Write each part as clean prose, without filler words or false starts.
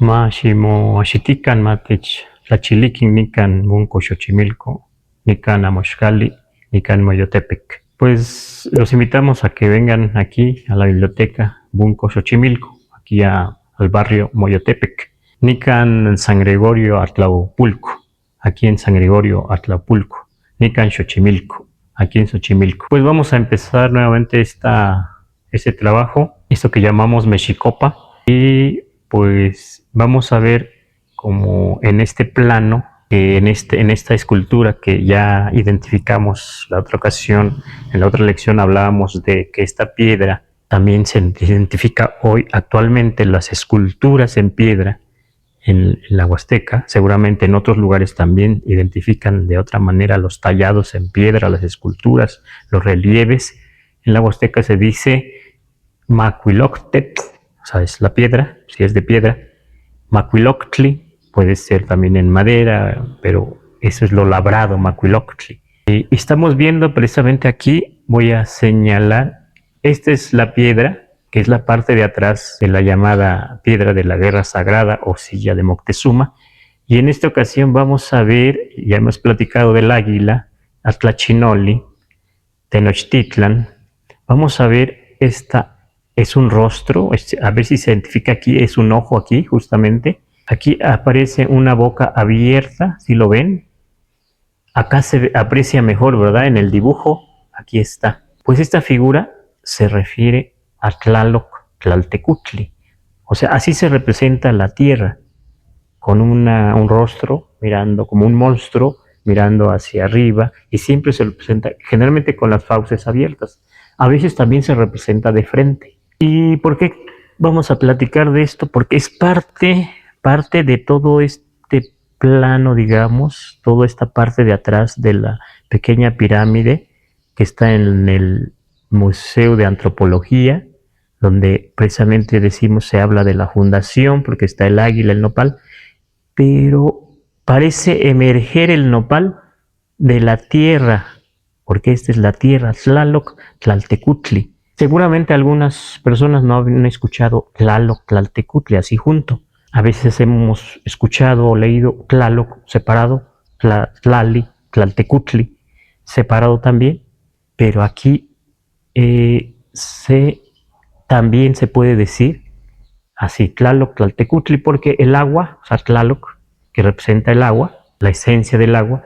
Máximo Axitican Matech, Tlachiliquin Nican Munco Xochimilco, Nican Amoxcali, Nican Moyotepec. Pues los invitamos a que vengan aquí a la biblioteca Bunco Xochimilco, aquí al barrio Moyotepec. Nican San Gregorio Atlaupulco, aquí en San Gregorio Atlapulco. Nican Xochimilco, aquí en Xochimilco. Pues vamos a empezar nuevamente este trabajo, esto que llamamos Mexicopa, y pues vamos a ver como en este plano, en esta escultura que ya identificamos la otra ocasión, en la otra lección hablábamos de que esta piedra también se identifica hoy actualmente las esculturas en piedra en la Huasteca. Seguramente en otros lugares también identifican de otra manera los tallados en piedra, las esculturas, los relieves. En la Huasteca se dice Macuiloctet, o sea, es la piedra, si es de piedra. Macuiloctli puede ser también en madera, pero eso es lo labrado, Macuiloctli. Y estamos viendo precisamente aquí, voy a señalar, esta es la piedra, que es la parte de atrás de la llamada piedra de la guerra sagrada o silla de Moctezuma. Y en esta ocasión vamos a ver, ya hemos platicado del águila, Atlachinoli, Tenochtitlan. Vamos a ver esta. Es un rostro, a ver si se identifica aquí, es un ojo aquí justamente. Aquí aparece una boca abierta, ¿sí lo ven? Acá se aprecia mejor, ¿verdad? En el dibujo, aquí está. Pues esta figura se refiere a Tlaloc Tlaltecutli. O sea, así se representa la tierra, con un rostro mirando como un monstruo, mirando hacia arriba, y siempre se representa generalmente con las fauces abiertas. A veces también se representa de frente. ¿Y por qué vamos a platicar de esto? Porque es parte de todo este plano, digamos, toda esta parte de atrás de la pequeña pirámide que está en el Museo de Antropología, donde precisamente decimos se habla de la fundación, porque está el águila, el nopal, pero parece emerger el nopal de la tierra, porque esta es la tierra, Tlaloc Tlaltecutli. Seguramente algunas personas no han escuchado Tlaloc Tlaltecutli así junto. A veces hemos escuchado o leído Tlaloc separado, Tlali, Tlaltecutli separado también, pero aquí también se puede decir así, Tlaloc Tlaltecutli, porque el agua, o sea, Tlaloc, que representa el agua, la esencia del agua,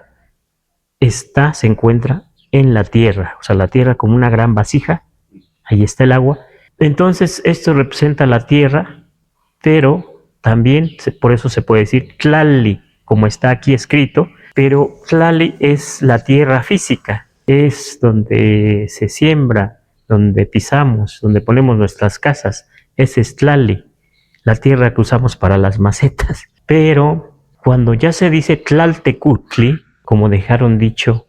se encuentra en la tierra, o sea, la tierra como una gran vasija. Ahí está el agua. Entonces, esto representa la tierra, pero también por eso se puede decir Tlali, como está aquí escrito, pero Tlali es la tierra física, es donde se siembra, donde pisamos, donde ponemos nuestras casas. Ese es Tlali, la tierra que usamos para las macetas. Pero cuando ya se dice Tlaltecutli, como dejaron dicho,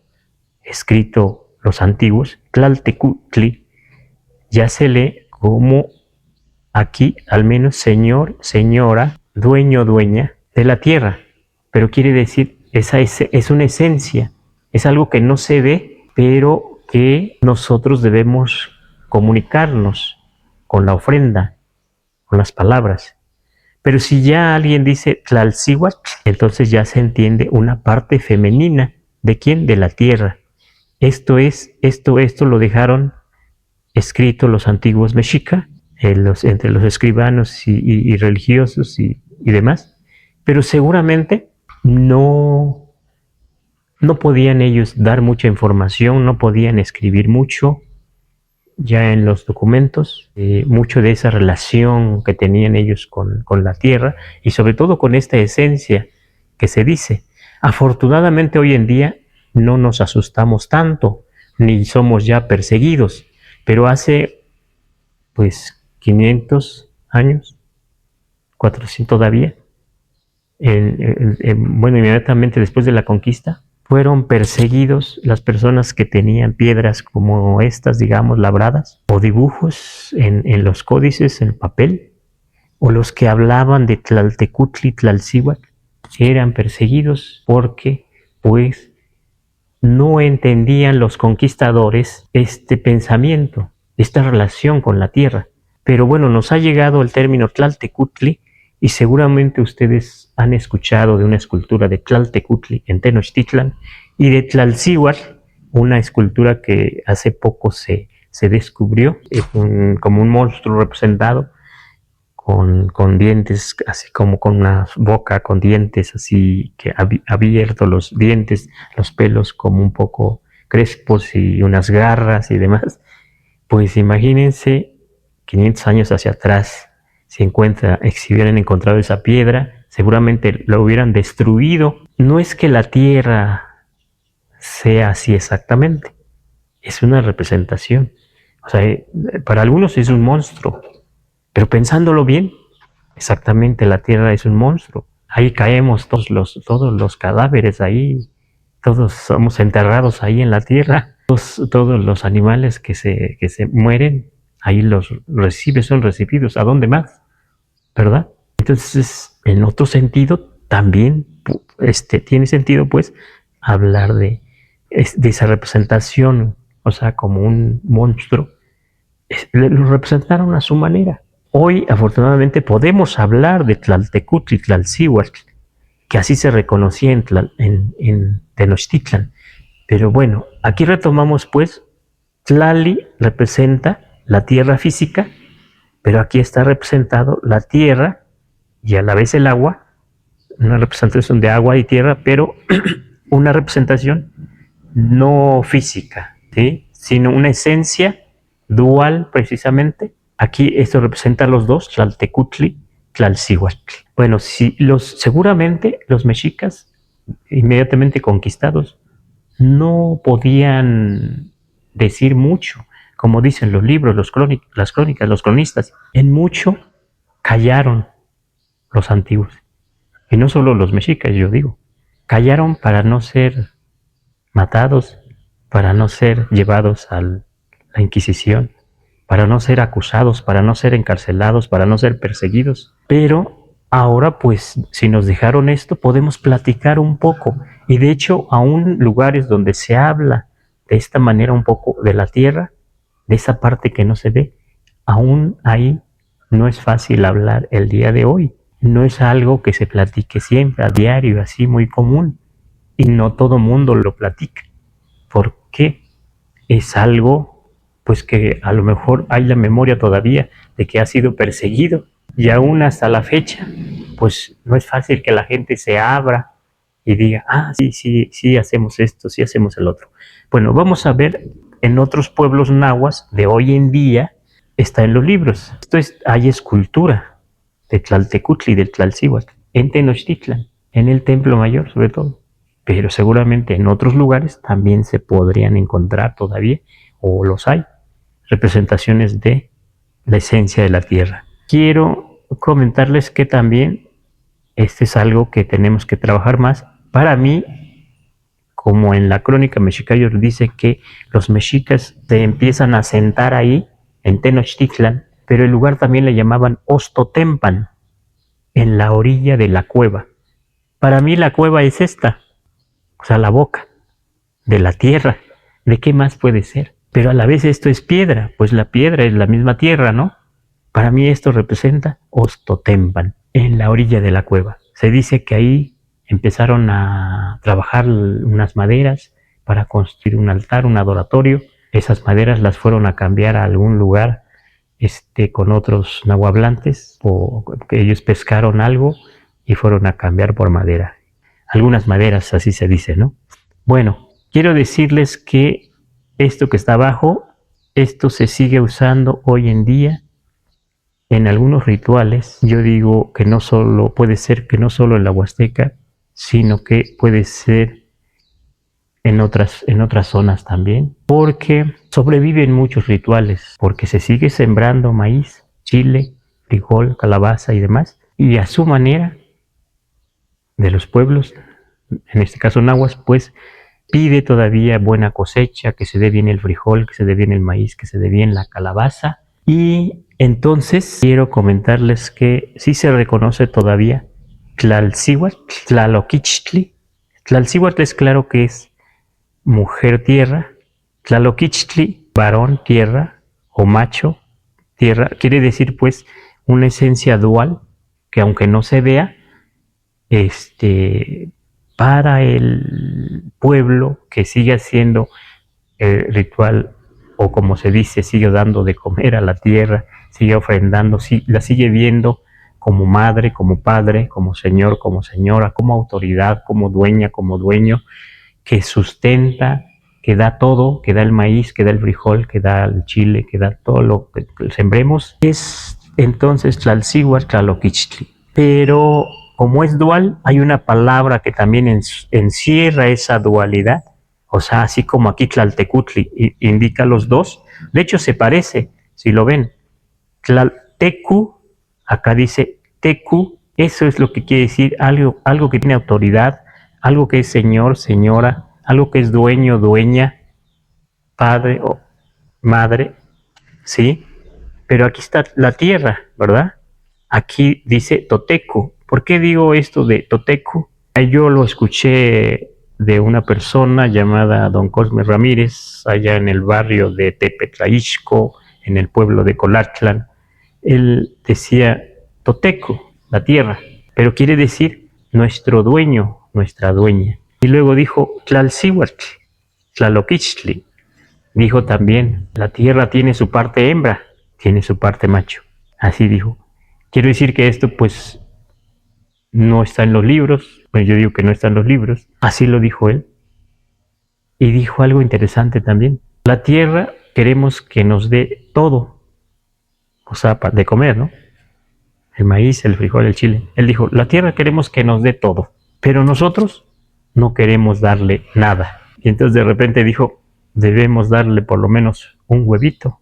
escrito los antiguos, Tlaltecutli, ya se lee como aquí, al menos señor, señora, dueño, dueña de la tierra. Pero quiere decir, esa es una esencia, es algo que no se ve, pero que nosotros debemos comunicarnos con la ofrenda, con las palabras. Pero si ya alguien dice Tlalcihuatl, entonces ya se entiende una parte femenina. ¿De quién? De la tierra. Esto lo dejaron escrito los antiguos mexica, entre los escribanos y religiosos y demás, pero seguramente no podían ellos dar mucha información, no podían escribir mucho ya en los documentos, mucho de esa relación que tenían ellos con la tierra y sobre todo con esta esencia que se dice. Afortunadamente hoy en día no nos asustamos tanto, ni somos ya perseguidos, pero hace pues 500 años, 400 todavía, bueno, inmediatamente después de la conquista, fueron perseguidos las personas que tenían piedras como estas, digamos, labradas, o dibujos en los códices, en papel, o los que hablaban de Tlaltecutli, Tlalcihuatl, eran perseguidos porque, pues, no entendían los conquistadores este pensamiento, esta relación con la tierra. Pero bueno, nos ha llegado el término Tlaltecutli Y seguramente ustedes han escuchado de una escultura de Tlaltecutli en Tenochtitlan y de Tlalcíhuatl, una escultura que hace poco se descubrió, como un monstruo representado con dientes, así como con una boca con dientes, así que abierto los dientes, los pelos como un poco crespos y unas garras y demás. Pues imagínense 500 años hacia atrás, si hubieran encontrado esa piedra, seguramente lo hubieran destruido. No es que la tierra sea así exactamente, es una representación. O sea, para algunos es un monstruo, pero pensándolo bien, exactamente la tierra es un monstruo. Ahí caemos todos los cadáveres ahí, todos somos enterrados ahí en la tierra. Todos los animales que se mueren, ahí son recibidos. ¿A dónde más? ¿Verdad? Entonces, en otro sentido, también tiene sentido, pues, hablar de esa representación, o sea, como un monstruo. Lo representaron a su manera. Hoy, afortunadamente, podemos hablar de Tlaltecutli y Tlalcíhuatl, que así se reconocía en Tenochtitlan. Pero bueno, aquí retomamos, pues, Tlali representa la tierra física, pero aquí está representado la tierra y a la vez el agua, una representación de agua y tierra, pero una representación no física, ¿sí? Sino una esencia dual precisamente. Aquí esto representa los dos, Tlaltecutli, Tlalcíhuatl. Bueno, seguramente los mexicas, inmediatamente conquistados, no podían decir mucho, como dicen los libros, las crónicas, los cronistas. En mucho callaron los antiguos. Y no solo los mexicas, yo digo. Callaron para no ser matados, para no ser llevados a la Inquisición, para no ser acusados, para no ser encarcelados, para no ser perseguidos. Pero ahora, pues, si nos dejaron esto, podemos platicar un poco. Y de hecho, aún lugares donde se habla de esta manera un poco de la tierra, de esa parte que no se ve, aún ahí no es fácil hablar el día de hoy. No es algo que se platique siempre, a diario, así muy común. Y no todo mundo lo platica. ¿Por qué? Es algo, pues, que a lo mejor hay la memoria todavía de que ha sido perseguido. Y aún hasta la fecha, pues no es fácil que la gente se abra y diga, sí, hacemos esto, sí hacemos el otro. Bueno, vamos a ver en otros pueblos nahuas de hoy en día, está en los libros. Hay escultura de Tlaltecutli y de Tlalcíhuatl, en Tenochtitlan, en el Templo Mayor sobre todo. Pero seguramente en otros lugares también se podrían encontrar todavía, o los hay, representaciones de la esencia de la tierra. Quiero comentarles que también este es algo que tenemos que trabajar más. Para mí, como en la crónica mexicayo dice que los mexicas se empiezan a sentar ahí, en Tenochtitlan, pero el lugar también le llamaban Ostotempan, en la orilla de la cueva. Para mí la cueva es esta, o sea, la boca de la tierra. ¿De qué más puede ser? Pero a la vez esto es piedra, pues la piedra es la misma tierra, ¿no? Para mí esto representa Ostotempan, en la orilla de la cueva. Se dice que ahí empezaron a trabajar unas maderas para construir un altar, un adoratorio. Esas maderas las fueron a cambiar a algún lugar con otros nahuablantes, o que ellos pescaron algo y fueron a cambiar por madera. Algunas maderas, así se dice, ¿no? Bueno, quiero decirles que esto que está abajo, esto se sigue usando hoy en día en algunos rituales. Yo digo que no solo puede ser que no solo en la Huasteca, sino que puede ser en otras zonas también, porque sobreviven muchos rituales, porque se sigue sembrando maíz, chile, frijol, calabaza y demás, y a su manera de los pueblos, en este caso nahuas, pues pide todavía buena cosecha, que se dé bien el frijol, que se dé bien el maíz, que se dé bien la calabaza. Y entonces quiero comentarles que sí se reconoce todavía Tlalcíhuatl, Tlaloquichtli. Tlalcíhuatl es claro que es mujer tierra, Tlaloquichtli, varón tierra o macho tierra, quiere decir pues una esencia dual que aunque no se vea, para el pueblo que sigue haciendo el ritual, o como se dice, sigue dando de comer a la tierra, sigue ofrendando, la sigue viendo como madre, como padre, como señor, como señora, como autoridad, como dueña, como dueño, que sustenta, que da todo, que da el maíz, que da el frijol, que da el chile, que da todo lo que sembremos. Es entonces Tlalcihuatl, Tlaloquichtli. Pero como es dual, hay una palabra que también encierra esa dualidad. O sea, así como aquí Tlaltecutli indica los dos. De hecho, se parece, si lo ven. Tlaltecu, acá dice Tecu, eso es lo que quiere decir algo que tiene autoridad, algo que es señor, señora, algo que es dueño, dueña, padre o madre, ¿sí? Pero aquí está la tierra, ¿verdad? Aquí dice Totecu. ¿Por qué digo esto de Totecu? Yo lo escuché de una persona llamada Don Cosme Ramírez, allá en el barrio de Tepetlaixco, en el pueblo de Colatlan. Él decía Totecu, la tierra, pero quiere decir nuestro dueño, nuestra dueña. Y luego dijo Tlalcihuatl, Tlaloquichtli. Dijo también, la tierra tiene su parte hembra, tiene su parte macho. Así dijo. Quiero decir que esto pues no está en los libros, pues yo digo que no está en los libros, así lo dijo él. Y dijo algo interesante también. La tierra queremos que nos dé todo, o sea, de comer, ¿no? El maíz, el frijol, el chile. Él dijo, la tierra queremos que nos dé todo, pero nosotros no queremos darle nada. Y entonces de repente dijo, debemos darle por lo menos un huevito,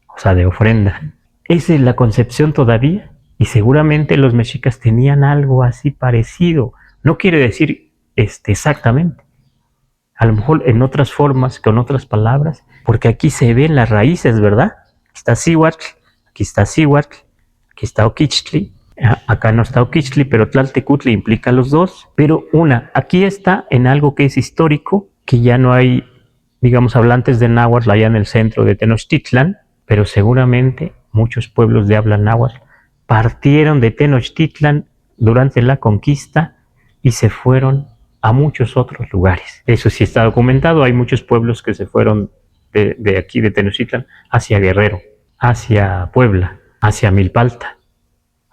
o sea, de ofrenda. Esa es la concepción todavía, y seguramente los mexicas tenían algo así parecido. No quiere decir exactamente, a lo mejor en otras formas, con otras palabras, porque aquí se ven las raíces, ¿verdad? Está Cihuatl, aquí está Cihuatl, aquí está Oquichtli, acá no está Oquichtli, pero Tlaltecutli implica los dos, pero aquí está en algo que es histórico, que ya no hay, digamos, hablantes de náhuatl allá en el centro de Tenochtitlan, pero seguramente muchos pueblos de habla náhuatl partieron de Tenochtitlan durante la conquista y se fueron a muchos otros lugares. Eso sí está documentado, hay muchos pueblos que se fueron de aquí de Tenochtitlan hacia Guerrero, hacia Puebla, hacia Milpalta,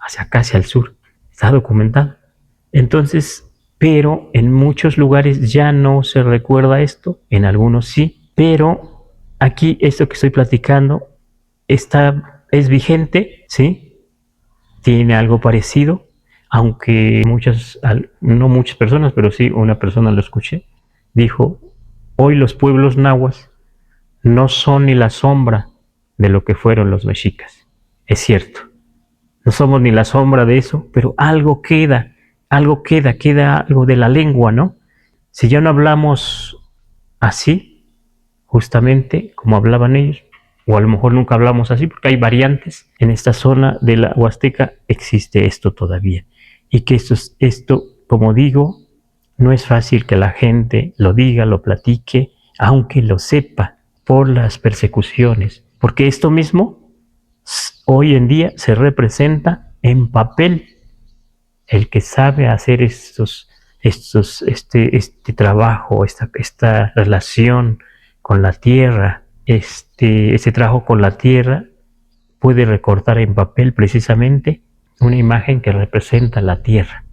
hacia acá, hacia el sur. Está documentado. Entonces, pero en muchos lugares ya no se recuerda esto, en algunos sí, pero aquí esto que estoy platicando es vigente, ¿sí? Tiene algo parecido, aunque no muchas personas, pero sí una persona lo escuché, dijo, hoy los pueblos nahuas no son ni la sombra de lo que fueron los mexicas. Es cierto, no somos ni la sombra de eso, pero queda algo de la lengua, ¿no? Si ya no hablamos así, justamente como hablaban ellos, o a lo mejor nunca hablamos así, porque hay variantes, en esta zona de la Huasteca existe esto todavía. Y que esto, como digo, no es fácil que la gente lo diga, lo platique, aunque lo sepa, por las persecuciones. Porque esto mismo hoy en día se representa en papel. El que sabe hacer este trabajo, esta relación con la tierra, ese trabajo con la tierra, puede recortar en papel precisamente una imagen que representa la tierra,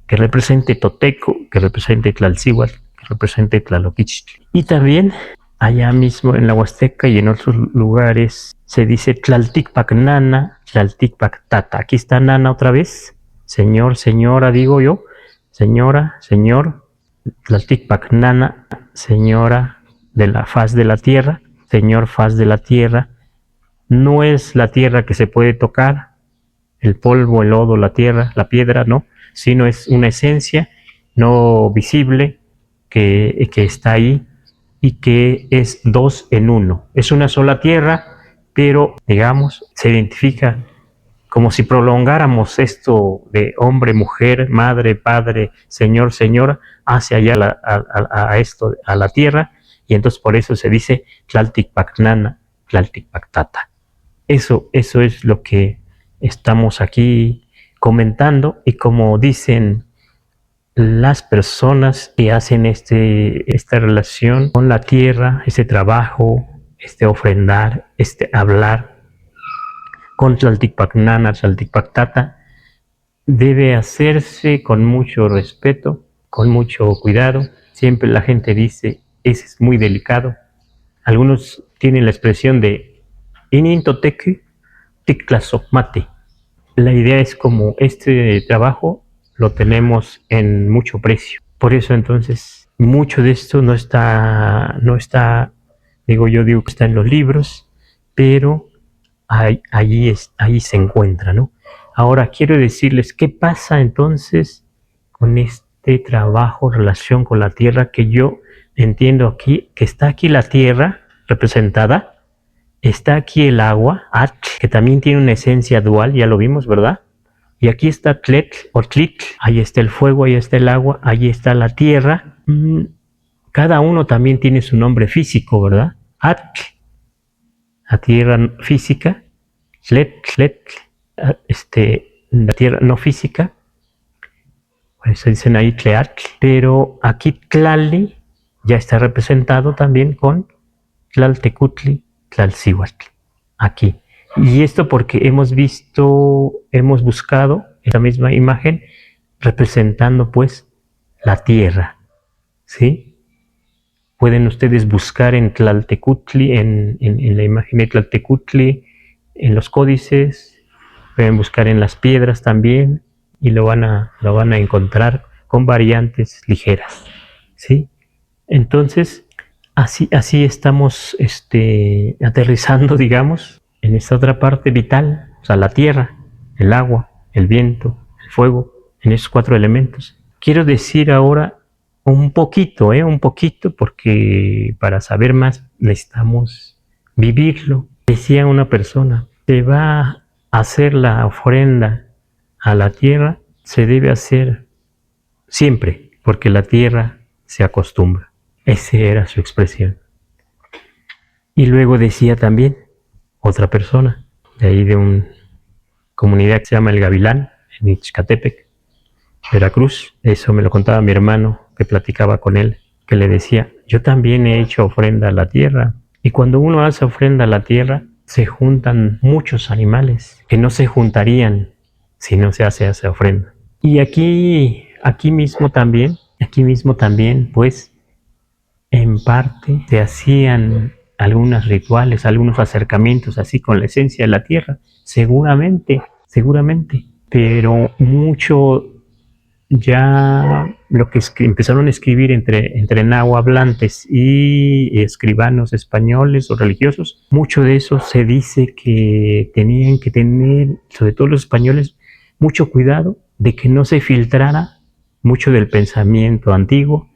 que represente Toteco, que represente Tlalcihuatl, que represente Tlaloquichtli. Y también allá mismo en la Huasteca y en otros lugares se dice Tlalticpac Nana, Tlalticpac Tata. Aquí está Nana otra vez. Señor, señora, digo yo, señora, señor, Tlalticpac Nana, señora de la faz de la tierra, señor faz de la tierra. No es la tierra que se puede tocar, el polvo, el lodo, la tierra, la piedra, no, sino es una esencia no visible que está ahí y que es dos en uno. Es una sola tierra, pero digamos, se identifica como si prolongáramos esto de hombre, mujer, madre, padre, señor, señora, hacia allá a la tierra, y entonces por eso se dice Tlalticpac Nana, Tlalticpac Tata. Eso es lo que estamos aquí comentando, y como dicen las personas que hacen esta relación con la tierra, este trabajo, este ofrendar, este hablar con Tlalticpacnana, Tlalticpactata, debe hacerse con mucho respeto, con mucho cuidado. Siempre la gente dice, ese es muy delicado. Algunos tienen la expresión de inintotecu ticlasocmate. La idea es como este trabajo lo tenemos en mucho precio. Por eso entonces mucho de esto no está, digo que está en los libros, pero ahí se encuentra, ¿no? Ahora quiero decirles qué pasa entonces con este trabajo, relación con la tierra, que yo entiendo aquí, que está aquí la tierra representada, está aquí el agua, Atl, que también tiene una esencia dual, ya lo vimos, ¿verdad? Y aquí está Tletl o Tlitl, ahí está el fuego, ahí está el agua, ahí está la tierra. Cada uno también tiene su nombre físico, ¿verdad? Atl, la tierra física, Tletl, la tierra no física, por eso dicen ahí Tleatl, pero aquí Tlali ya está representado también con Tlaltecutli, Tlalcihuatl, aquí. Y esto porque hemos buscado esta misma imagen representando pues la tierra, ¿sí? Pueden ustedes buscar en Tlaltecutli, en la imagen de Tlaltecutli, en los códices, pueden buscar en las piedras también y lo van a encontrar con variantes ligeras, ¿sí? Entonces, así estamos aterrizando, digamos, en esta otra parte vital, o sea, la tierra, el agua, el viento, el fuego, en esos 4 elementos. Quiero decir ahora un poquito, porque para saber más necesitamos vivirlo. Decía una persona, se va a hacer la ofrenda a la tierra, se debe hacer siempre, porque la tierra se acostumbra. Esa era su expresión. Y luego decía también otra persona, de ahí de una comunidad que se llama El Gavilán, en Ixcatepec, Veracruz. Eso me lo contaba mi hermano, que platicaba con él, que le decía, yo también he hecho ofrenda a la tierra. Y cuando uno hace ofrenda a la tierra, se juntan muchos animales que no se juntarían si no se hace esa ofrenda. Y aquí mismo también, pues, en parte se hacían algunos rituales, algunos acercamientos así con la esencia de la tierra, seguramente, pero mucho ya lo que empezaron a escribir entre náhuatlantes y escribanos españoles o religiosos, mucho de eso se dice que tenían que tener, sobre todo los españoles, mucho cuidado de que no se filtrara mucho del pensamiento antiguo,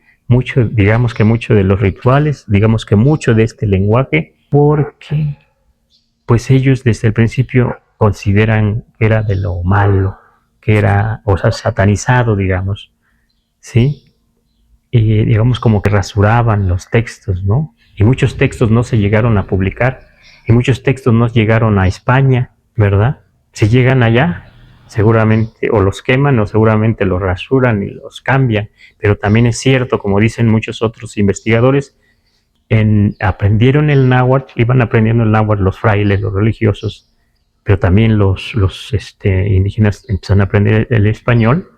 digamos que mucho de los rituales, digamos que mucho de este lenguaje, porque pues ellos desde el principio consideran que era de lo malo, que era, o sea, satanizado, digamos, ¿sí? Y digamos como que rasuraban los textos, ¿no? Y muchos textos no se llegaron a publicar, y muchos textos no llegaron a España, ¿verdad? Si llegan allá, seguramente o los queman o seguramente los rasuran y los cambian, pero también es cierto, como dicen muchos otros investigadores, aprendieron el náhuatl, iban aprendiendo el náhuatl los frailes, los religiosos, pero también los indígenas empezaron a aprender el español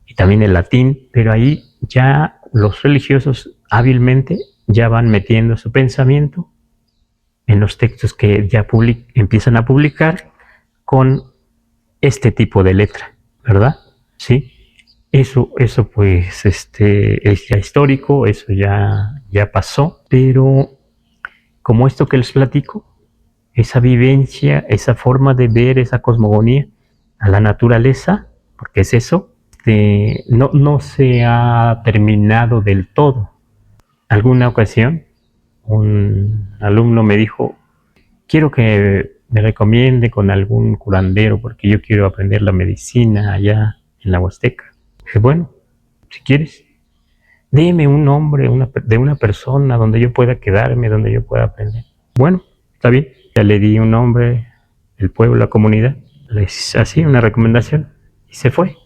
y también el latín, pero ahí ya los religiosos hábilmente ya van metiendo su pensamiento en los textos que ya empiezan a publicar con este tipo de letra, ¿verdad? Sí. Eso pues es ya histórico, eso ya pasó, pero como esto que les platico, esa vivencia, esa forma de ver esa cosmogonía a la naturaleza, porque es eso, no se ha terminado del todo. Alguna ocasión un alumno me dijo, quiero que me recomiende con algún curandero porque yo quiero aprender la medicina allá en la Huasteca. Dije, bueno, si quieres, dime un nombre de una persona donde yo pueda quedarme, donde yo pueda aprender. Bueno, está bien. Ya le di un nombre, el pueblo, la comunidad. Les hacía una recomendación. y se fue.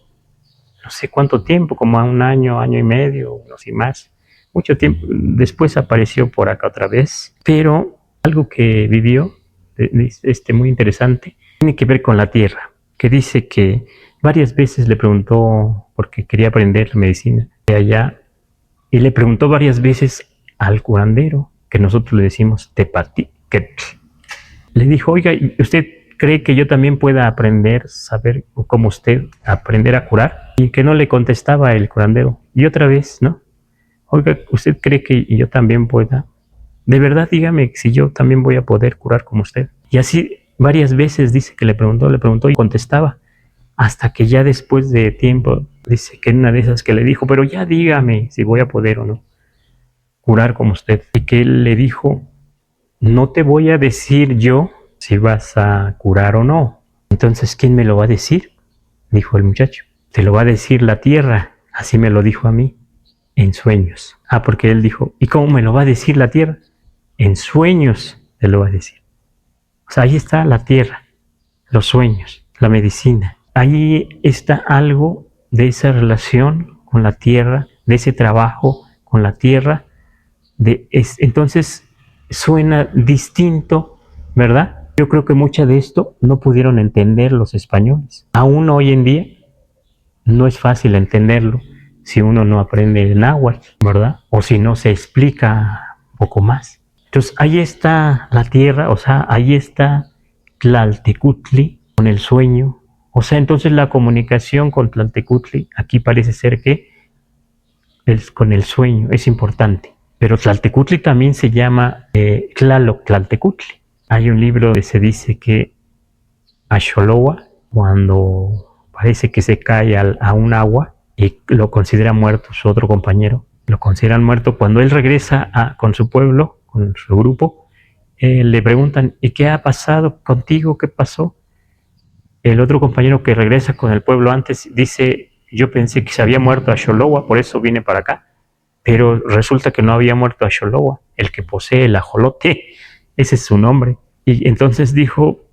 No sé cuánto tiempo, como a un año, año y medio, no sé más. Mucho tiempo después apareció por acá otra vez, pero algo que vivió, muy interesante, tiene que ver con la tierra, que dice que varias veces le preguntó, porque quería aprender la medicina de allá, y le preguntó varias veces al curandero, que nosotros le decimos Tepati, que le dijo, oiga, ¿usted cree que yo también pueda aprender, saber como usted, aprender a curar? Y que no le contestaba el curandero. Y otra vez, ¿no? Oiga, ¿usted cree que yo también pueda? De verdad, dígame si yo también voy a poder curar como usted. Y así varias veces dice que le preguntó y contestaba. Hasta que ya después de tiempo, dice que en una de esas que le dijo, pero ya dígame si voy a poder o no curar como usted. Y que él le dijo, no te voy a decir yo si vas a curar o no. Entonces, ¿quién me lo va a decir? Dijo el muchacho. Te lo va a decir la tierra. Así me lo dijo a mí, en sueños. Porque él dijo, ¿y cómo me lo va a decir la tierra? En sueños te lo va a decir. O sea, ahí está la tierra, los sueños, la medicina. Ahí está algo de esa relación con la tierra, de ese trabajo con la tierra. Entonces, suena distinto, ¿verdad? Yo creo que mucho de esto no pudieron entender los españoles. Aún hoy en día no es fácil entenderlo si uno no aprende el náhuatl, ¿verdad? O si no se explica un poco más. Entonces ahí está la tierra, o sea, ahí está Tlaltecutli con el sueño. O sea, entonces la comunicación con Tlaltecutli aquí parece ser que con el sueño es importante. Pero Tlaltecutli también se llama Tlaloc Tlaltecutli. Hay un libro donde se dice que Axoloa, cuando parece que se cae a un agua y lo considera muerto su otro compañero, lo consideran muerto, cuando él regresa con su pueblo, con su grupo, le preguntan, ¿y qué ha pasado contigo? ¿Qué pasó? El otro compañero que regresa con el pueblo antes dice, yo pensé que se había muerto Axoloa, por eso vine para acá. Pero resulta que no había muerto Axoloa, el que posee el ajolote, ese es su nombre. Y entonces dijo,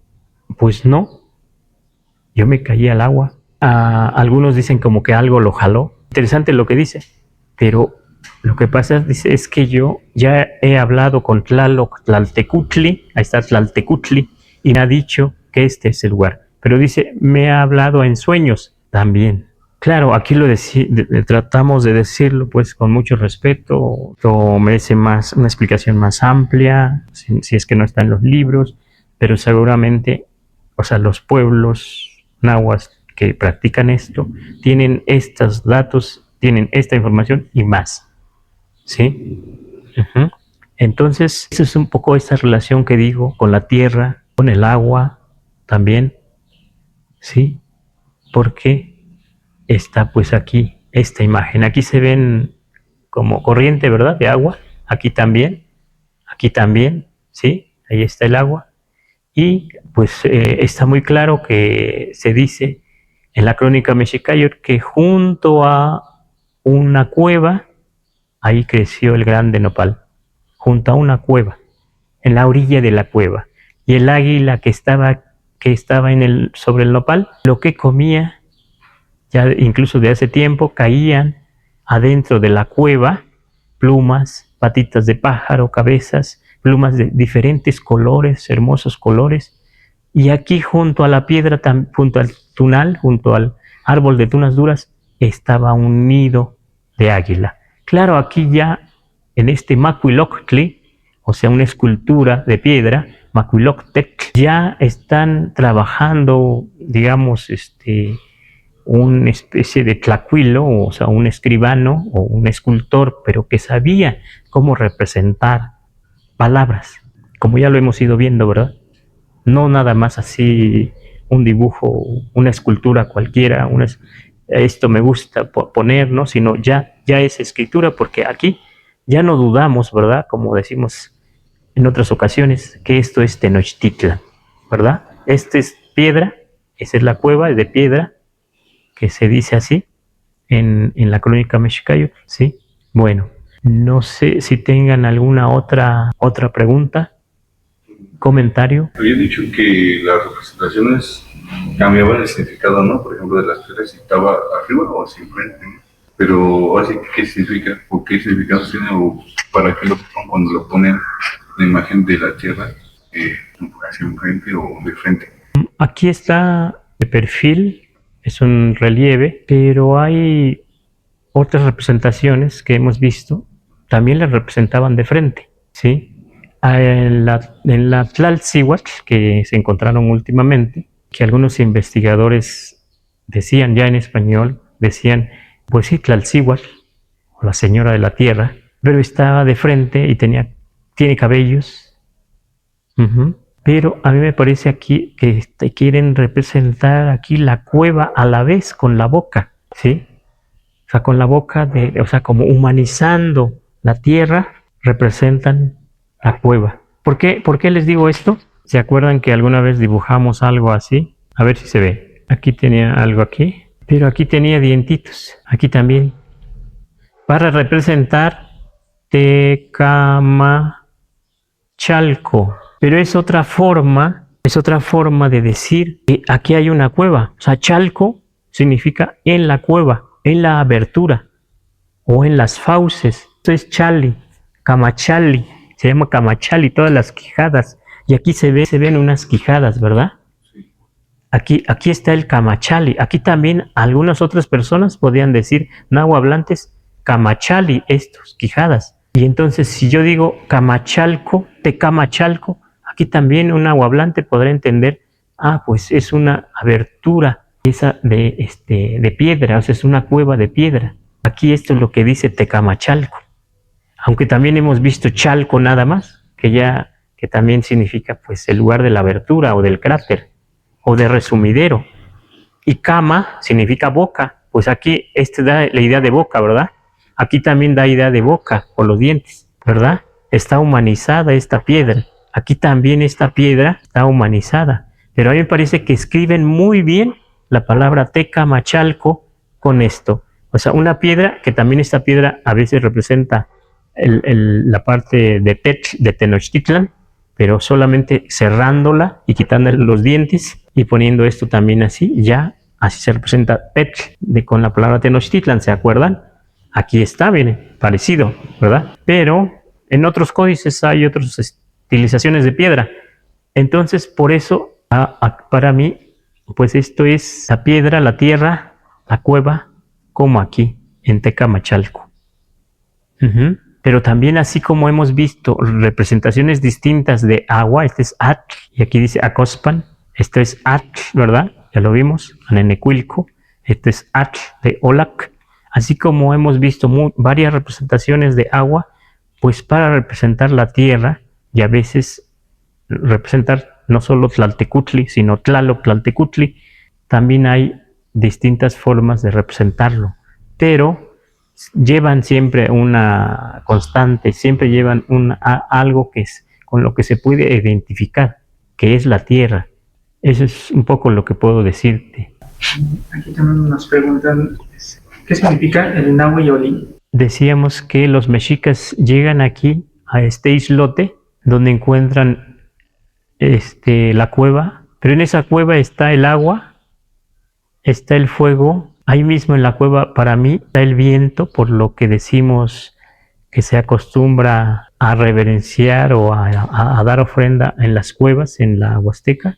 pues no, yo me caí al agua. Algunos dicen como que algo lo jaló. Interesante lo que dice, pero lo que pasa dice, es que yo ya he hablado con Tlaloc Tlaltecutli, ahí está Tlaltecutli, y me ha dicho que este es el lugar. Pero dice, me ha hablado en sueños también. Claro, aquí tratamos de decirlo pues con mucho respeto, todo merece más una explicación más amplia, si es que no está en los libros, pero seguramente, o sea, los pueblos nahuas que practican esto tienen estos datos, tienen esta información y más, ¿sí? Uh-huh. Entonces, esa es un poco esta relación que digo con la tierra, con el agua también, ¿sí? Porque está pues aquí esta imagen. Aquí se ven como corriente, ¿verdad? De agua. Aquí también, ¿sí? Ahí está el agua. Y pues está muy claro que se dice en la crónica Mexicayor que junto a una cueva, ahí creció el grande nopal. Junto a una cueva, en la orilla de la cueva. Y el águila que estaba sobre el nopal, lo que comía ya incluso de hace tiempo, caían adentro de la cueva plumas, patitas de pájaro, cabezas, plumas de diferentes colores, hermosos colores. Y aquí junto a la piedra, junto al tunal, junto al árbol de tunas duras, estaba un nido de águila. Claro, aquí ya en este Macuiloctli, o sea, una escultura de piedra, Macuiloctec, ya están trabajando, digamos, una especie de tlacuilo, o sea, un escribano o un escultor, pero que sabía cómo representar palabras, como ya lo hemos ido viendo, ¿verdad? No nada más así un dibujo, una escultura cualquiera, esto me gusta poner, ¿no? Sino ya es escritura, porque aquí ya no dudamos, ¿verdad? Como decimos en otras ocasiones, que esto es Tenochtitlan, ¿verdad? Esta es piedra, esa es la cueva, es de piedra, que se dice así en la crónica Mexicayo, ¿sí? Bueno, no sé si tengan alguna otra pregunta comentario. Había dicho que las representaciones cambiaban el significado, ¿no? Por ejemplo, de las piedras, si estaba arriba o hacia enfrente, ¿no? Pero así, ¿qué significa? ¿O qué significado tiene? ¿O para qué lo ponen cuando lo ponen la imagen de la tierra hacia enfrente o de frente? Aquí está de perfil, es un relieve, pero hay otras representaciones que hemos visto, también las representaban de frente, ¿sí? En la Tlaltzíhuatl, que se encontraron últimamente, que algunos investigadores decían ya en español, decían, pues sí, Tlaltzíhuatl, o la señora de la tierra, pero estaba de frente y tiene cabellos. Pero a mí me parece aquí que quieren representar aquí la cueva a la vez con la boca, ¿sí? O sea, con la boca, o sea, como humanizando la tierra, representan la cueva. ¿Por qué les digo esto? ¿Se acuerdan que alguna vez dibujamos algo así? A ver si se ve. Aquí tenía algo aquí, pero aquí tenía dientitos. Aquí también. Para representar Tecamachalco. Pero es otra forma de decir que aquí hay una cueva. O sea, Chalco significa en la cueva, en la abertura o en las fauces. Esto es Chali, Camachali, se llama Camachali, todas las quijadas. Y aquí se ven unas quijadas, ¿verdad? Aquí está el Camachali. Aquí también algunas otras personas podían decir, nahuablantes, Camachali, estos, quijadas. Y entonces si yo digo Camachalco, Tecamachalco, aquí también un nahuablante podrá entender, pues es una abertura esa de piedra, o sea, es una cueva de piedra. Aquí esto es lo que dice Tecamachalco. Aunque también hemos visto Chalco nada más, que también significa pues el lugar de la abertura o del cráter o de resumidero. Y Cama significa boca, pues aquí da la idea de boca, ¿verdad? Aquí también da idea de boca con los dientes, ¿verdad? Está humanizada esta piedra. Aquí también esta piedra está humanizada. Pero a mí me parece que escriben muy bien la palabra Tecamachalco con esto. O sea, una piedra, que también esta piedra a veces representa la parte de Tenochtitlan, pero solamente cerrándola y quitándole los dientes y poniendo esto también así, ya así se representa Tetl con la palabra Tenochtitlan, ¿se acuerdan? Aquí está, viene parecido, ¿verdad? Pero en otros códices hay otras estilizaciones de piedra. Entonces, por eso, para mí, pues esto es la piedra, la tierra, la cueva, como aquí, en Tecamachalco. Pero también así como hemos visto representaciones distintas de agua, este es Atl, y aquí dice Acospan, esto es Atl, ¿verdad? Ya lo vimos, Anenecuilco, este es Atl de Olac, así como hemos visto varias representaciones de agua, pues para representar la tierra y a veces representar no solo Tlaltecutli, sino Tlaloc Tlaltecutli, también hay distintas formas de representarlo, pero llevan siempre una constante, siempre llevan algo que es con lo que se puede identificar, que es la tierra. Eso es un poco lo que puedo decirte. Aquí también nos preguntan, ¿qué significa el Nahui Olin? Decíamos que los mexicas llegan aquí, a este islote, donde encuentran la cueva, pero en esa cueva está el agua, está el fuego. Ahí mismo en la cueva, para mí, está el viento, por lo que decimos que se acostumbra a reverenciar o a dar ofrenda en las cuevas, en la Huasteca,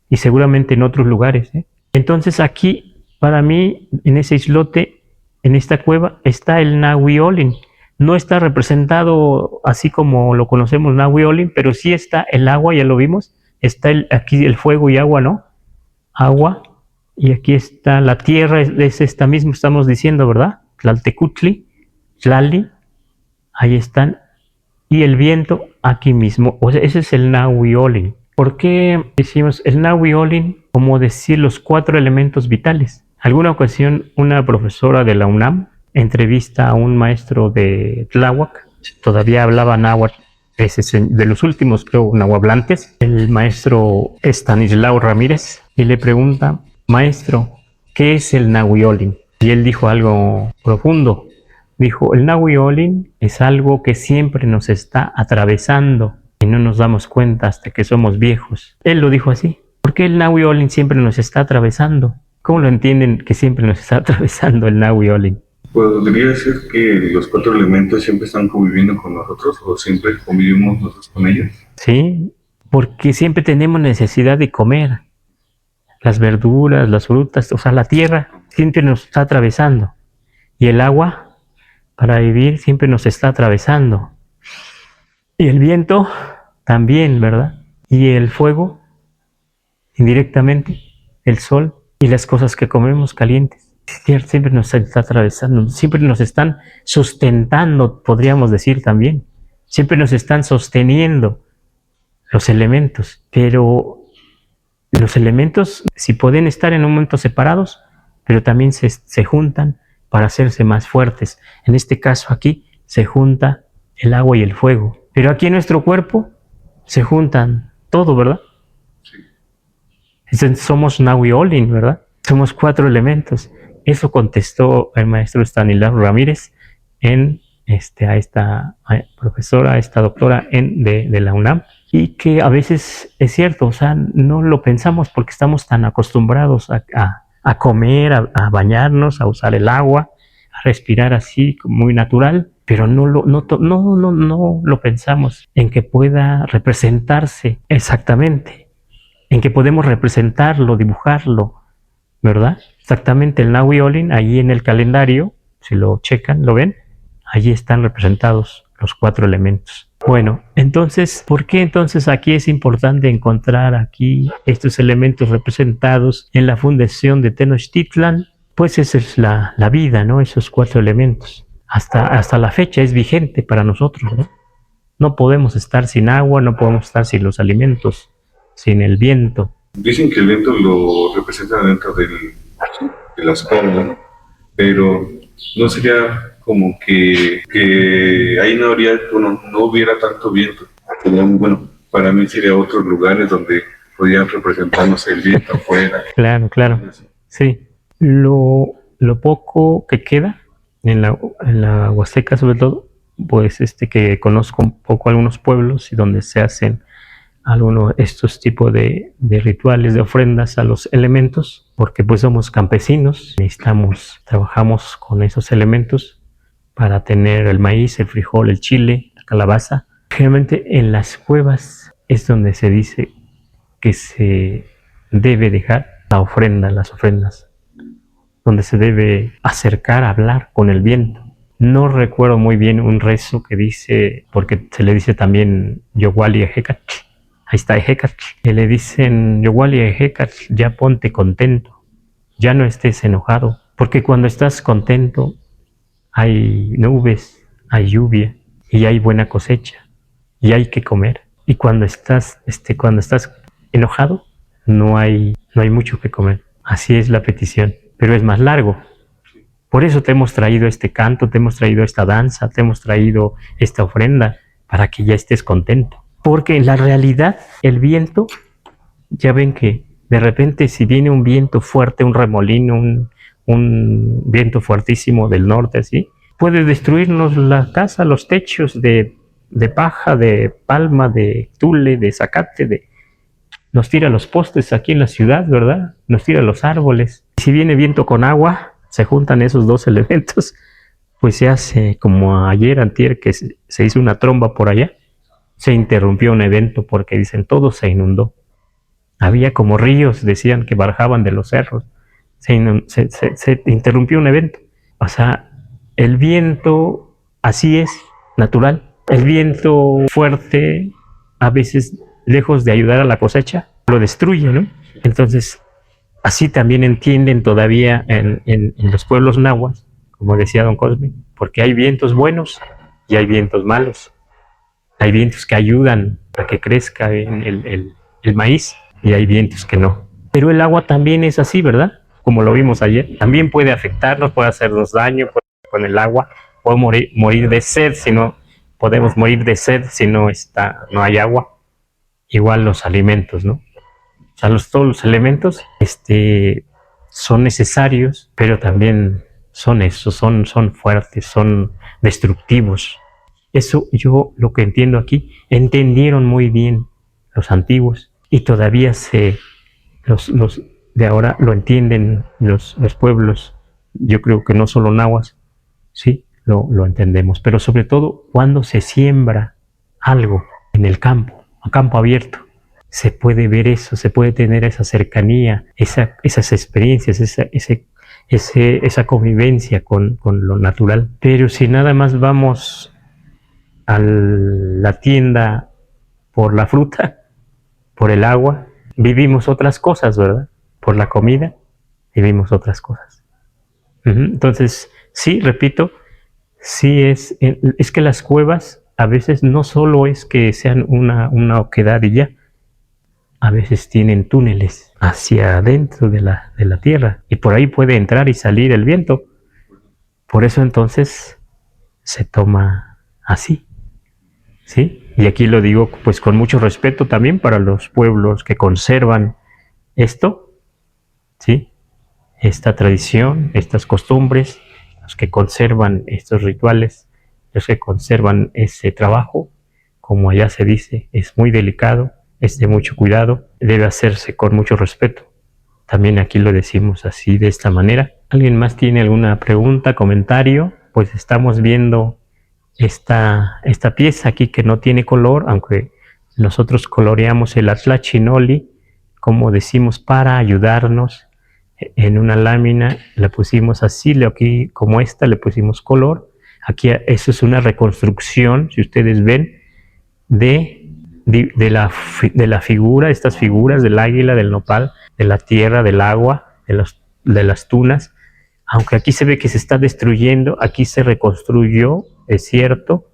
y seguramente en otros lugares. Entonces aquí, para mí, en ese islote, en esta cueva, está el Nahui Olin. No está representado así como lo conocemos Nahui Olin, pero sí está el agua, ya lo vimos. Está aquí el fuego y agua, ¿no? Agua. Y aquí está la tierra, es esta misma, estamos diciendo, ¿verdad? Tlaltecutli, Tlali, ahí están. Y el viento aquí mismo. O sea, ese es el Nahui Olin. ¿Por qué decimos el Nahui Olin? Como decir los 4 elementos vitales. Alguna ocasión una profesora de la UNAM entrevista a un maestro de Tláhuac, todavía hablaba náhuatl, de los últimos, creo, nahuablantes, el maestro Estanislao Ramírez, y le pregunta: maestro, ¿qué es el Nahui Olin? Y él dijo algo profundo. Dijo: el Nahui Olin es algo que siempre nos está atravesando y no nos damos cuenta hasta que somos viejos. Él lo dijo así. ¿Por qué el Nahui Olin siempre nos está atravesando? ¿Cómo lo entienden que siempre nos está atravesando el Nahui Olin? ¿Podría ser que los 4 elementos siempre están conviviendo con nosotros o siempre convivimos nosotros con ellos? Sí, porque siempre tenemos necesidad de comer. Las verduras, las frutas, o sea, la tierra siempre nos está atravesando. Y el agua, para vivir, siempre nos está atravesando. Y el viento también, ¿verdad? Y el fuego, indirectamente, el sol y las cosas que comemos calientes. Siempre nos está atravesando, siempre nos están sustentando, podríamos decir también. Siempre nos están sosteniendo los elementos, pero los elementos sí pueden estar en un momento separados, pero también se juntan para hacerse más fuertes. En este caso aquí se junta el agua y el fuego, pero aquí en nuestro cuerpo se juntan todo, ¿verdad? Sí. Somos Nahui Olin, ¿verdad? Somos 4 elementos. Eso contestó el maestro Stanislao Ramírez a esta profesora, a esta doctora de la UNAM, y que a veces es cierto, o sea, no lo pensamos porque estamos tan acostumbrados a comer, a bañarnos, a usar el agua, a respirar así muy natural, pero no lo pensamos en que pueda representarse exactamente, en que podemos representarlo, dibujarlo, ¿verdad? Exactamente el Nahui Olin, ahí en el calendario, si lo checan, lo ven, allí están representados los 4 elementos. Bueno, entonces, ¿por qué entonces aquí es importante encontrar aquí estos elementos representados en la fundación de Tenochtitlan? Pues esa es la vida, ¿no? Esos 4 elementos. Hasta la fecha es vigente para nosotros, ¿no? No podemos estar sin agua, no podemos estar sin los alimentos, sin el viento. Dicen que el viento lo representa dentro de la escoba, ¿no? Pero no sería como que ahí no hubiera tanto viento. Sería muy bueno. Para mí sería otros lugares donde podrían representarnos el viento afuera. Claro. Sí. Lo poco que queda en la Huasteca, sobre todo, pues que conozco un poco algunos pueblos y donde se hacen algunos estos tipos de rituales, de ofrendas a los elementos, porque pues somos campesinos, trabajamos con esos elementos para tener el maíz, el frijol, el chile, la calabaza. Generalmente en las cuevas es donde se dice que se debe dejar las ofrendas, donde se debe acercar a hablar con el viento. No recuerdo muy bien un rezo que dice, porque se le dice también Yowali Ejecatl. Ahí está Ejecatl. Y le dicen, Yowali Ejecatl, ya ponte contento, ya no estés enojado, porque cuando estás contento hay nubes, hay lluvia y hay buena cosecha y hay que comer. Y cuando estás enojado no hay mucho que comer. Así es la petición, pero es más largo. Por eso te hemos traído este canto, te hemos traído esta danza, te hemos traído esta ofrenda para que ya estés contento. Porque en la realidad el viento, ya ven que de repente si viene un viento fuerte, un remolino, un viento fuertísimo del norte así, puede destruirnos la casa, los techos de paja, de palma, de tule, de zacate, nos tira los postes aquí en la ciudad, ¿verdad? Nos tira los árboles. Si viene viento con agua, se juntan esos 2 elementos, pues se hace como ayer, antier, que se hizo una tromba por allá, se interrumpió un evento porque dicen todo se inundó. Había como ríos, decían que bajaban de los cerros. Se interrumpió un evento. O sea, el viento así es, natural. El viento fuerte, a veces, lejos de ayudar a la cosecha, lo destruye, ¿no? Entonces, así también entienden todavía en los pueblos nahuas, como decía don Cosme, porque hay vientos buenos y hay vientos malos. Hay vientos que ayudan a que crezca el maíz y hay vientos que no. Pero el agua también es así, ¿verdad? Como lo vimos ayer. También puede afectarnos, puede hacernos daño con el agua. Podemos morir de sed podemos morir de sed si no hay agua. Igual los alimentos, ¿no? O sea, todos los elementos son necesarios, pero también son fuertes, son destructivos. Eso yo lo que entiendo aquí, entendieron muy bien los antiguos y todavía los de ahora lo entienden los pueblos. Yo creo que no solo nahuas, sí, lo entendemos, pero sobre todo cuando se siembra algo en el campo, a campo abierto, se puede ver eso, se puede tener esa cercanía, esas experiencias, esa convivencia con lo natural. Pero si nada más vamos a la tienda por la fruta, por el agua, vivimos otras cosas, ¿verdad? Por la comida, vivimos otras cosas. Entonces, sí, repito, sí es que las cuevas a veces no solo es que sean una oquedad y ya, a veces tienen túneles hacia adentro de la tierra y por ahí puede entrar y salir el viento. Por eso entonces se toma así, ¿sí? Y aquí lo digo pues con mucho respeto también para los pueblos que conservan esto, ¿sí? Esta tradición, estas costumbres, los que conservan estos rituales, los que conservan ese trabajo, como allá se dice, es muy delicado, es de mucho cuidado, debe hacerse con mucho respeto. También aquí lo decimos así, de esta manera. ¿Alguien más tiene alguna pregunta, comentario? Pues estamos viendo esta pieza aquí que no tiene color, aunque nosotros coloreamos el atlachinoli, como decimos, para ayudarnos. En una lámina la pusimos así, aquí como esta le pusimos color. Aquí eso es una reconstrucción, si ustedes ven, de la figura, estas figuras del águila, del nopal, de la tierra, del agua, de las tunas. Aunque aquí se ve que se está destruyendo, aquí se reconstruyó, es cierto,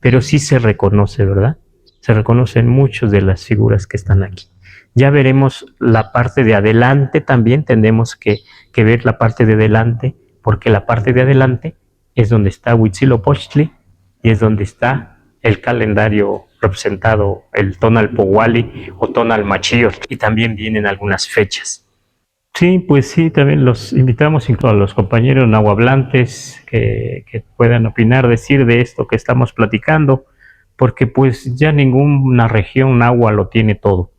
pero sí se reconoce, ¿verdad? Se reconocen muchas de las figuras que están aquí. Ya veremos la parte de adelante también, tendremos que ver la parte de adelante, porque la parte de adelante es donde está Huitzilopochtli y es donde está el calendario representado, el Tonalpohualli o Tonalmachiotl, y también vienen algunas fechas. Sí, pues sí, también los invitamos incluso a los compañeros nahuablantes que puedan opinar, decir de esto que estamos platicando, porque pues ya ninguna región nahua lo tiene todo.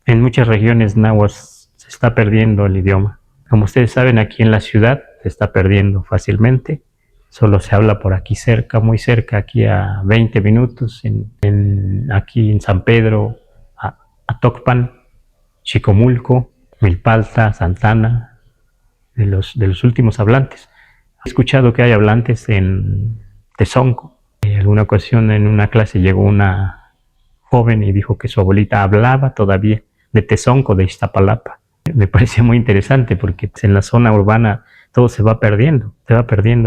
En muchas regiones nahuas se está perdiendo el idioma. Como ustedes saben, aquí en la ciudad se está perdiendo fácilmente. Solo se habla por aquí cerca, muy cerca, aquí a 20 minutos, aquí en San Pedro, Tocpan, Chicomulco, Milpalta, Santana, de los últimos hablantes. He escuchado que hay hablantes en Tezonco. En alguna ocasión en una clase llegó una joven y dijo que su abuelita hablaba todavía de Tezonco, de Iztapalapa. Me parecía muy interesante porque en la zona urbana todo se va perdiendo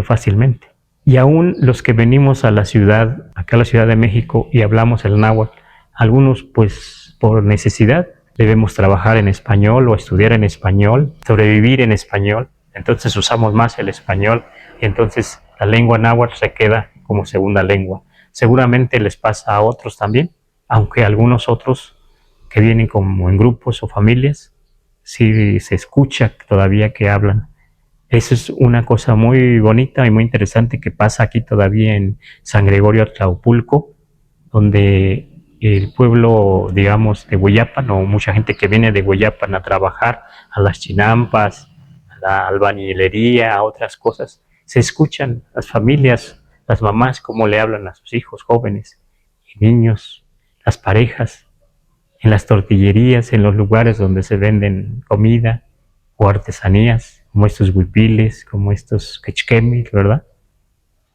fácilmente. Y aún los que venimos a la ciudad, acá a la Ciudad de México, y hablamos el náhuatl, algunos pues por necesidad debemos trabajar en español o estudiar en español, sobrevivir en español, entonces usamos más el español y entonces la lengua náhuatl se queda como segunda lengua. Seguramente les pasa a otros también, aunque algunos otros que vienen como en grupos o familias, sí se escucha todavía que hablan. Eso es una cosa muy bonita y muy interesante que pasa aquí todavía en San Gregorio Tlaupulco, donde el pueblo, digamos, de Hueyapan, o mucha gente que viene de Hueyapan a trabajar a las chinampas, a la albañilería, a otras cosas, se escuchan las familias, las mamás, cómo le hablan a sus hijos jóvenes y niños, las parejas, en las tortillerías, en los lugares donde se venden comida o artesanías, como estos huipiles, como estos quechquemis, ¿verdad?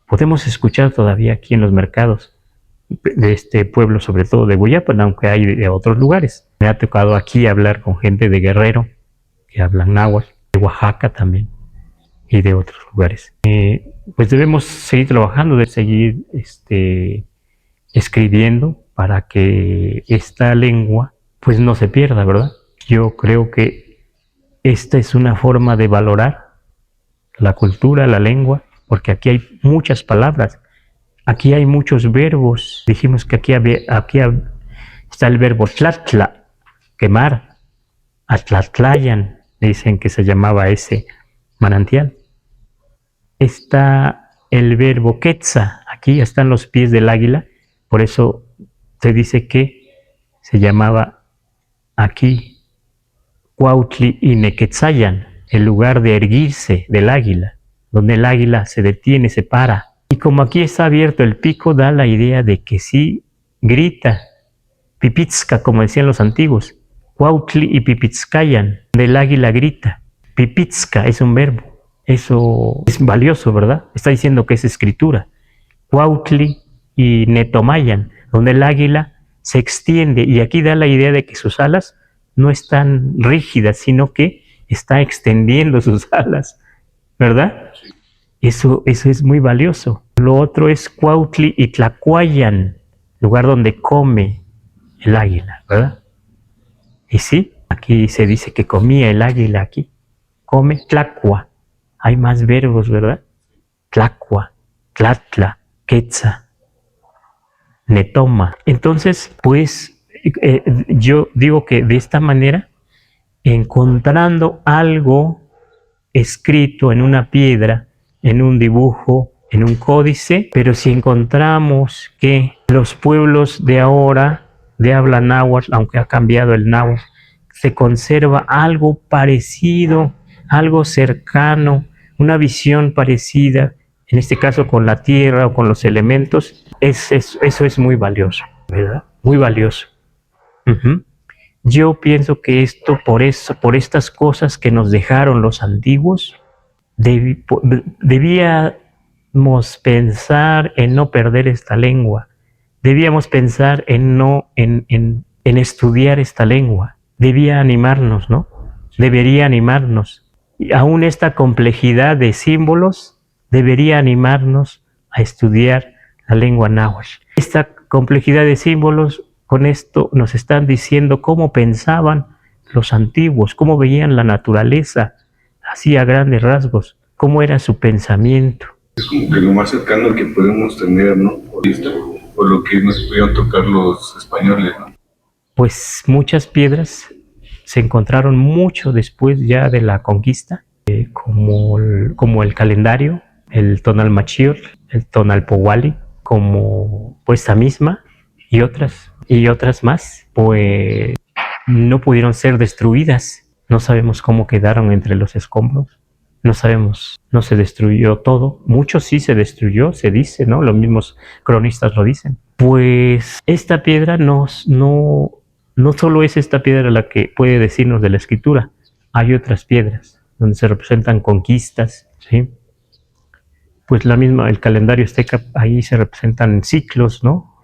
Podemos escuchar todavía aquí en los mercados de este pueblo, sobre todo de Hueyapan, aunque hay de otros lugares. Me ha tocado aquí hablar con gente de Guerrero, que hablan náhuatl, de Oaxaca también, y de otros lugares. Pues debemos seguir trabajando, de seguir escribiendo para que esta lengua pues no se pierda, ¿verdad? Yo creo que esta es una forma de valorar la cultura, la lengua, porque aquí hay muchas palabras. Aquí hay muchos verbos. Dijimos que aquí está el verbo tlatla, quemar. Atlatlayan, dicen que se llamaba ese manantial. Está el verbo quetza. Aquí están los pies del águila, por eso se dice que se llamaba aquí Cuautli y Nequetzayan, el lugar de erguirse del águila, donde el águila se detiene, se para. Y como aquí está abierto el pico, da la idea de que sí grita, Pipitzca, como decían los antiguos, Cuautli y Pipitzcayan, del águila grita. Pipitzca es un verbo, eso es valioso, ¿verdad? Está diciendo que es escritura. Cuautli y Netomayan, donde el águila se extiende, y aquí da la idea de que sus alas no están rígidas, sino que está extendiendo sus alas, ¿verdad? Eso es muy valioso. Lo otro es Cuautli y Tlacuayan, lugar donde come el águila, ¿verdad? Y sí, aquí se dice que comía el águila aquí. Come Tlacua. Hay más verbos, ¿verdad? Tlacua, Tlatla, Quetza, Netoma. Entonces, pues, yo digo que de esta manera, encontrando algo escrito en una piedra, en un dibujo, en un códice, pero si encontramos que los pueblos de ahora, de habla náhuatl, aunque ha cambiado el náhuatl, se conserva algo parecido, algo cercano, una visión parecida, en este caso con la tierra o con los elementos, eso es muy valioso, ¿verdad? Muy valioso. Yo pienso que esto, por estas cosas que nos dejaron los antiguos, debíamos pensar en no perder esta lengua. Debíamos pensar en estudiar esta lengua. Debía animarnos, ¿no? Debería animarnos. Y aún esta complejidad de símbolos debería animarnos a estudiar la lengua náhuatl. Esta complejidad de símbolos, con esto nos están diciendo cómo pensaban los antiguos, cómo veían la naturaleza, así a grandes rasgos, cómo era su pensamiento. Es como que lo más cercano que podemos tener, ¿no? Por lo que nos pudieron tocar los españoles, ¿no? Pues muchas piedras se encontraron mucho después ya de la conquista, como el calendario, el Tonalmachiotl, el Tonalpowali, como pues esta misma y otras más, pues no pudieron ser destruidas. No sabemos cómo quedaron entre los escombros. No sabemos, no se destruyó todo. Mucho sí se destruyó, se dice, ¿no? Los mismos cronistas lo dicen. Pues esta piedra no solo es esta piedra la que puede decirnos de la escritura. Hay otras piedras donde se representan conquistas, ¿sí? Pues el calendario azteca, ahí se representan ciclos, ¿no?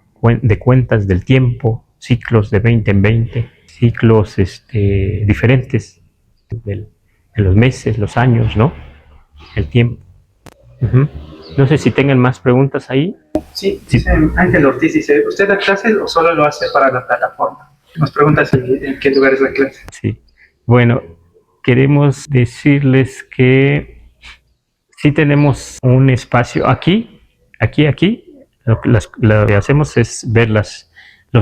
De cuentas del tiempo, ciclos de 20 en 20, ciclos diferentes de los meses, los años, ¿no? El tiempo. No sé si tengan más preguntas ahí. Sí, dice Ángel Ortiz, dice, ¿usted da clases o solo lo hace para la plataforma? Nos pregunta en qué lugar es la clase. Sí, bueno, queremos decirles que sí tenemos un espacio aquí. Lo que hacemos es ver los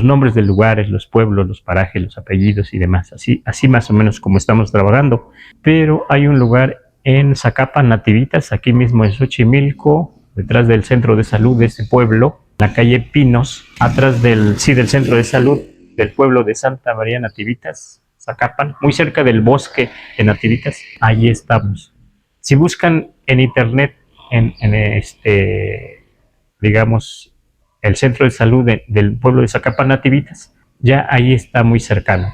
nombres de lugares, los pueblos, los parajes, los apellidos y demás, así más o menos como estamos trabajando. Pero hay un lugar en Zacapan, Nativitas, aquí mismo en Xochimilco, detrás del centro de salud de este pueblo, la calle Pinos, atrás del centro de salud del pueblo de Santa María Nativitas, Zacapan, muy cerca del bosque de Nativitas. Allí estamos. Si buscan en internet, digamos, el centro de salud del pueblo de Zacapan Nativitas, ya ahí está muy cercano.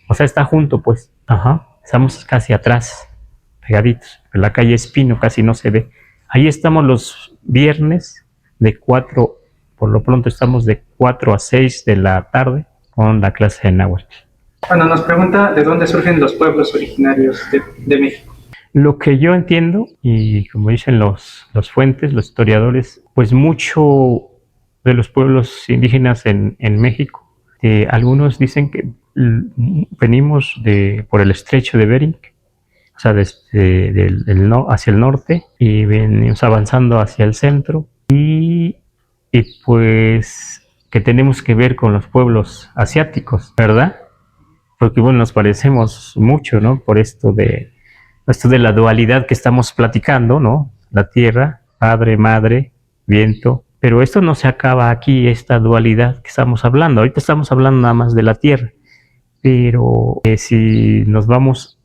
O sea, está junto, pues. Estamos casi atrás, pegaditos. En la calle Espino casi no se ve. Ahí estamos los viernes por lo pronto estamos de 4 a 6 de la tarde con la clase de náhuatl. Bueno, nos pregunta de dónde surgen los pueblos originarios de México. Lo que yo entiendo, y como dicen los fuentes, los historiadores, pues mucho de los pueblos indígenas en México, algunos dicen que venimos por el estrecho de Bering, o sea, hacia el norte, y venimos avanzando hacia el centro, y pues que tenemos que ver con los pueblos asiáticos, ¿verdad? Porque bueno, nos parecemos mucho, ¿no? Por esto de la dualidad que estamos platicando, ¿no? La tierra, padre, madre, viento, Pero esto no se acaba aquí, esta dualidad que estamos hablando. Ahorita estamos hablando nada más de la Tierra, pero si nos vamos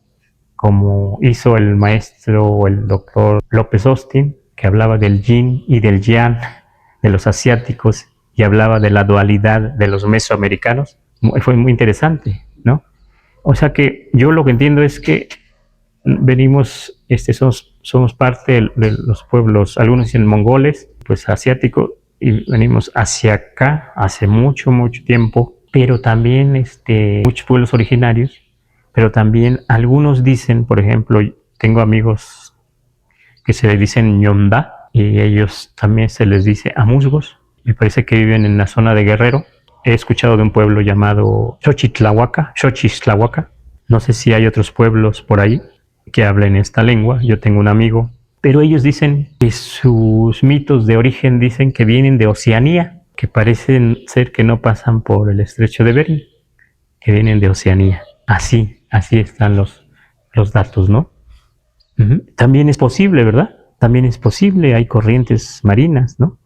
como hizo el maestro, el doctor López Austin, que hablaba del yin y del yang de los asiáticos y hablaba de la dualidad de los mesoamericanos, fue muy interesante, ¿no? O sea que yo lo que entiendo es que venimos, somos parte de los pueblos, algunos dicen mongoles, pues asiáticos, y venimos hacia acá hace mucho, mucho tiempo, pero también muchos pueblos originarios, pero también algunos dicen, por ejemplo, tengo amigos que se les dicen ñondá, y ellos también se les dice amuzgos, me parece que viven en la zona de Guerrero. He escuchado de un pueblo llamado Xochitlahuaca, no sé si hay otros pueblos por ahí que hablen esta lengua, yo tengo un amigo, pero ellos dicen que sus mitos de origen dicen que vienen de Oceanía, que parecen ser que no pasan por el estrecho de Bering, que vienen de Oceanía. Así están los datos, ¿no? También es posible, ¿verdad? También es posible, hay corrientes marinas, ¿no?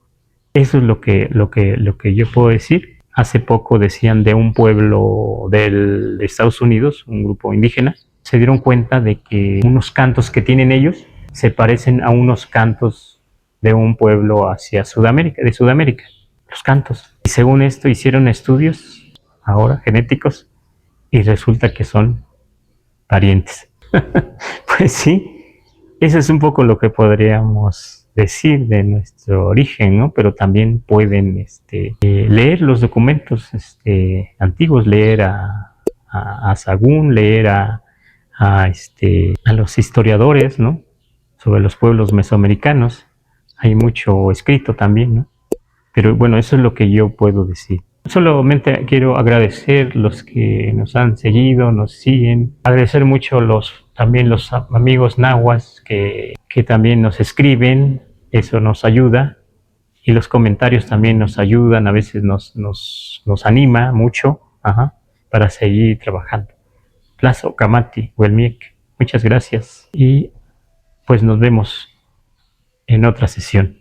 Eso es lo que yo puedo decir. Hace poco decían de un pueblo de Estados Unidos, un grupo indígena, se dieron cuenta de que unos cantos que tienen ellos se parecen a unos cantos de un pueblo hacia Sudamérica, los cantos. Y según esto hicieron estudios ahora genéticos y resulta que son parientes. Pues sí, eso es un poco lo que podríamos decir de nuestro origen, ¿no? Pero también pueden leer los documentos antiguos, leer a Sagún, leer a los historiadores, ¿no? Sobre los pueblos mesoamericanos. Hay mucho escrito también, ¿no? Pero bueno, eso es lo que yo puedo decir. Solamente quiero agradecer los que nos han seguido, nos siguen. Agradecer mucho también los amigos nahuas que también nos escriben. Eso nos ayuda. Y los comentarios también nos ayudan. A veces nos anima mucho para seguir trabajando. Plazo Kamati, Huelmiek. Muchas gracias. Y pues nos vemos en otra sesión.